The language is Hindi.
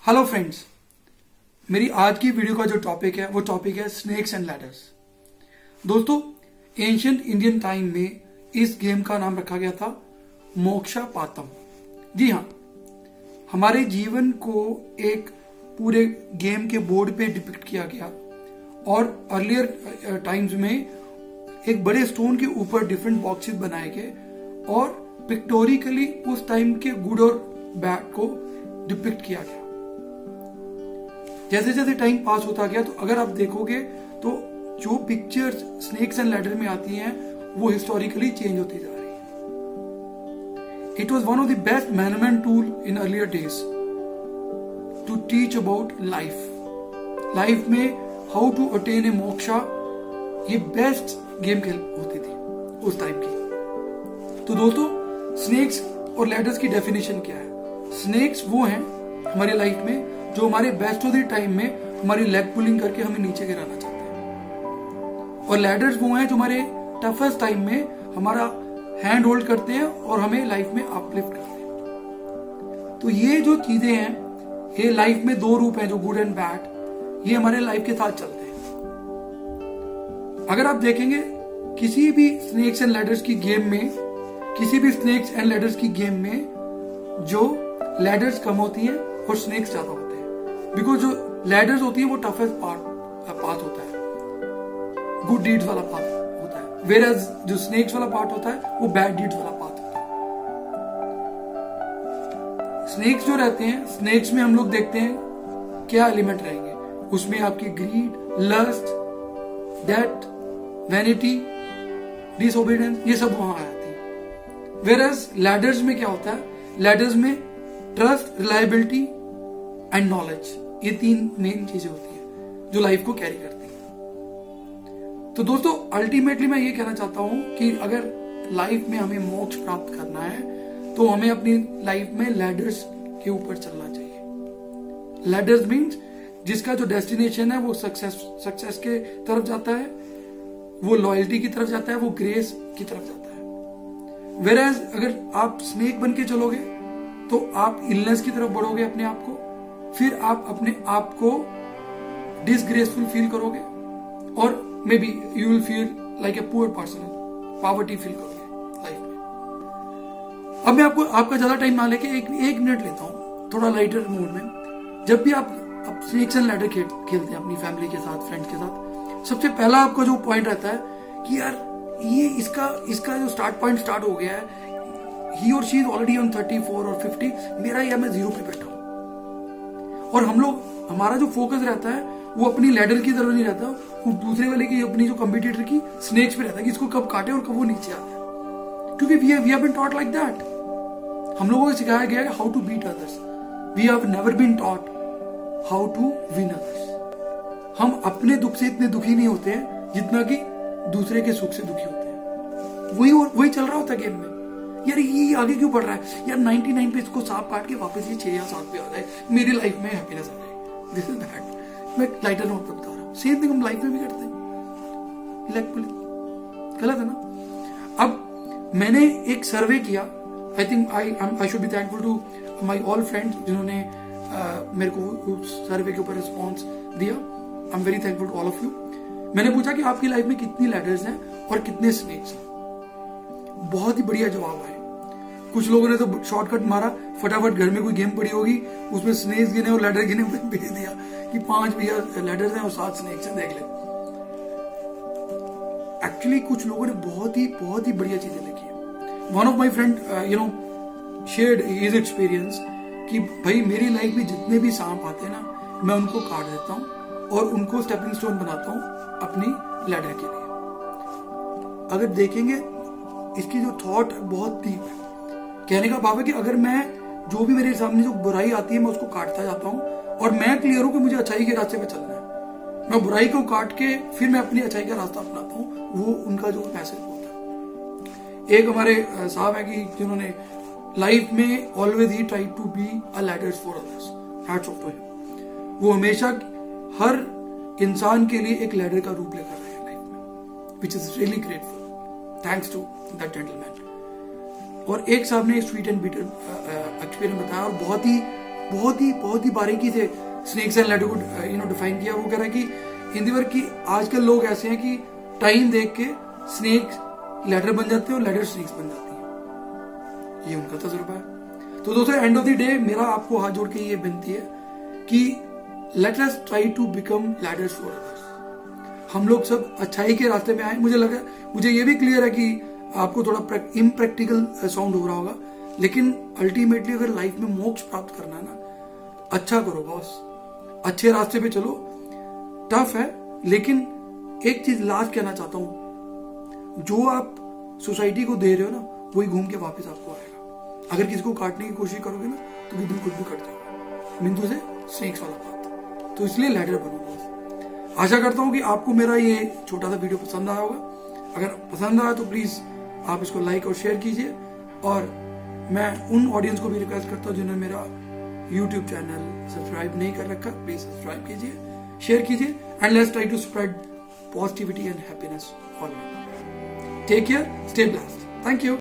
हेलो फ्रेंड्स, मेरी आज की वीडियो का जो टॉपिक है वो टॉपिक है स्नेक्स एंड लैडर्स। दोस्तों, एंशिएंट इंडियन टाइम में इस गेम का नाम रखा गया था मोक्षा पातम। जी हाँ, हमारे जीवन को एक पूरे गेम के बोर्ड पे डिपिक्ट किया गया और अर्लियर टाइम्स में एक बड़े स्टोन के ऊपर डिफरेंट बॉक्सेस बनाए गए और पिक्टोरिकली उस टाइम के गुड और बैड को डिपिक्ट किया गया। जैसे जैसे टाइम पास होता गया तो अगर आप देखोगे तो जो पिक्चर्स स्नेक्स एंड लैडर में आती हैं वो हिस्टोरिकली चेंज होती जा रही है। It was one of the best management tool in earlier days to teach about life में how to attain a moksha. ये बेस्ट गेम खेल होती थी उस टाइम की। तो दोस्तों, स्नेक्स और लैडर्स की डेफिनेशन क्या है? स्नेक्स वो हैं हमारी लाइफ में जो हमारे बेस्ट ऑफ द टाइम में हमारी लेग पुलिंग करके हमें नीचे गिराना चाहते हैं, और लैडर्स वो हैं जो हमारे टफेस्ट टाइम में हमारा हैंड होल्ड करते हैं और हमें लाइफ में अपलिफ्ट करते हैं। तो ये जो चीजें हैं, ये लाइफ में दो रूप हैं जो गुड एंड बैड, ये हमारे लाइफ के साथ चलते हैं। अगर आप देखेंगे किसी भी स्नेक्स एंड लैडर्स की गेम में, किसी भी स्नेक्स एंड लैडर्स की गेम में जो लैडर्स कम होती हैं और स्नेक्स ज्यादा होते हैं, बिकॉज जो लैडर्स होती है वो टफेस्ट पाथ होता है, गुड डीड्स वाला पाथ होता है, वेयरएज जो स्नेक्स वाला पार्ट होता है वो बैड डीड्स वाला पाथ होता है। स्नेक्स जो रहते हैं, स्नेक्स में हम लोग देखते हैं क्या एलिमेंट रहेंगे उसमें, आपकी greed, lust, debt, vanity, disobedience, ये सब वहां आ जाती है। वेयरएज लैडर्स में क्या होता है? लैडर्स में ट्रस्ट, रिलायबिलिटी एंड नॉलेज, ये तीन मेन चीजें होती है जो लाइफ को कैरी करती है। तो दोस्तों, अल्टीमेटली मैं ये कहना चाहता हूं कि अगर लाइफ में हमें मोक्ष प्राप्त करना है तो हमें अपनी लाइफ में लैडर्स के ऊपर चलना चाहिए। लैडर्स मीन्स जिसका जो डेस्टिनेशन है वो सक्सेस के तरफ जाता है, वो लॉयल्टी की तरफ जाता है, वो ग्रेस की तरफ जाता है। वेयरएज अगर आप स्नेक बन के चलोगे तो आप इलनेस की तरफ बढ़ोगे अपने आप को, फिर आप अपने आप को डिसग्रेसफुल फील करोगे और may be you will feel like a poor person, poverty feel करोगे लाइफ में। अब मैं आपका ज्यादा टाइम ना लेके एक मिनट लेता हूं थोड़ा लाइटर मूड में। जब भी आप स्नेक्स एंड लैडर खेलते हैं अपनी फैमिली के साथ, फ्रेंड्स के साथ, सबसे पहला आपका जो पॉइंट रहता है कि यार ये इसका जो स्टार्ट पॉइंट स्टार्ट हो गया है, ही और शी इज ऑलरेडी ऑन 34 और 50, मेरा या मैं 0 पे बैठा हूं। और हमारा जो फोकस रहता है वो अपनी लैडर की तरफ नहीं रहता, वो दूसरे वाले की, अपनी जो कंपटीटर की स्नेक्स पे रहता है कि इसको कब काटे और कब वो नीचे आता है, क्योंकि we have been taught like that. हम लोगों को सिखाया गया है how to beat others, we have never been taught how to win others. हम अपने दुख से इतने दुखी नहीं होते हैं जितना कि दूसरे के सुख से दुखी होते हैं। वही चल रहा होता है गेम में। यार ये आगे क्यों बढ़ रहा है? यार 99 पे इसको सांप काट के वापस ये 6 या 7 पे आ जाए, मेरी लाइफ में हैप्पीनेस आ जाए। This is bad. मैं लाइटर नोट पे बता रहा हूँ, सेम थिंग हम लाइफ में भी करते हैं। गलत है ना? अब मैंने एक सर्वे किया, I think I should be thankful to my all friends जिन्होंने मेरे को उस सर्वे के ऊपर रिस्पॉन्स दिया। I am very thankful to all of you. मैंने पूछा कि आपकी लाइफ में कितनी लैडर्स हैं और कितने स्नेक्स हैं। बहुत ही बढ़िया जवाब आए। कुछ लोगों ने तो शॉर्टकट मारा, फटाफट घर में कोई गेम पड़ी होगी उसमें स्नेक्स गिने और लैडर गिने, भेज दिया कि 5 भैया लैडर्स हैं और 7 स्नेक्स हैं, देख ले। एक्चुअली कुछ लोगों ने बहुत ही बढ़िया चीजें लिखी है। One of my friend shared his experience कि भाई मेरी लाइफ में जितने भी सांप आते हैं ना, मैं उनको काट देता हूं और उनको स्टेपिंग स्टोन बनाता हूं अपनी लैडर के लिए। अगर देखेंगे इसकी जो थॉट बहुत डीप है। कहने का भाव है कि अगर मैं जो भी मेरे सामने जो बुराई आती है मैं उसको काटता जाता हूं और मैं क्लियर हूं कि मुझे अच्छाई के रास्ते पे चलना है, मैं बुराई को काट के फिर मैं अपनी अच्छाई का रास्ता अपनाता हूं, वो उनका जो मैसेज होता है। एक हमारे साहब है कि जिन्होंने लाइफ में ऑलवेज ही try to be a ladders for others, hats off to him. वो हमेशा हर इंसान के लिए एक लैडर का रूप लेकर रहे हैं लाइफ में, which is really grateful, thanks to that gentleman. और एक साहब ने स्वीट एंड बिटर एक्सपीरियंस बताया और बहुत ही बहुत ही बारीकी से स्नेक्स एंड लैडर को डिफाइन किया। वो कह रहा है कि इंदिवर की आजकल लोग ऐसे हैं कि टाइम देख के स्नेक लैडर बन जाते हैं और लैडर स्नेक्स बन जाती है। ये उनका तजुर्बा है। तो दोस्तों, एंड ऑफ द डे मेरा आपको हाथ जोड़ के ये विनती है कि let us try to become ladders for others. हम लोग सब अच्छाई के रास्ते में आए। मुझे ये भी क्लियर है कि आपको थोड़ा इम्प्रैक्टिकल साउंड हो रहा होगा, लेकिन अल्टीमेटली अगर लाइफ में मोक्ष प्राप्त करना है ना, अच्छा करो बॉस, अच्छे रास्ते पे चलो। टफ है, लेकिन एक चीज लास्ट कहना चाहता हूं, जो आप सोसाइटी को दे रहे हो ना, वही घूम के वापस आपको आएगा। अगर किसी को काटने की कोशिश करोगे ना, तो दिन खुद भी कट जाएगा। बिंदु से स्नेक्स वाला बात। तो इसलिए लैडर बनो बॉस। आशा करता हूं कि आपको मेरा ये छोटा सा वीडियो पसंद आया होगा। अगर पसंद आया तो प्लीज आप इसको लाइक और शेयर कीजिए। और मैं उन ऑडियंस को भी रिक्वेस्ट करता हूं जिन्होंने मेरा YouTube चैनल सब्सक्राइब नहीं कर रखा, प्लीज सब्सक्राइब कीजिए, शेयर कीजिए, and let's try to spread positivity and happiness all around. Take care, stay blessed, thank you.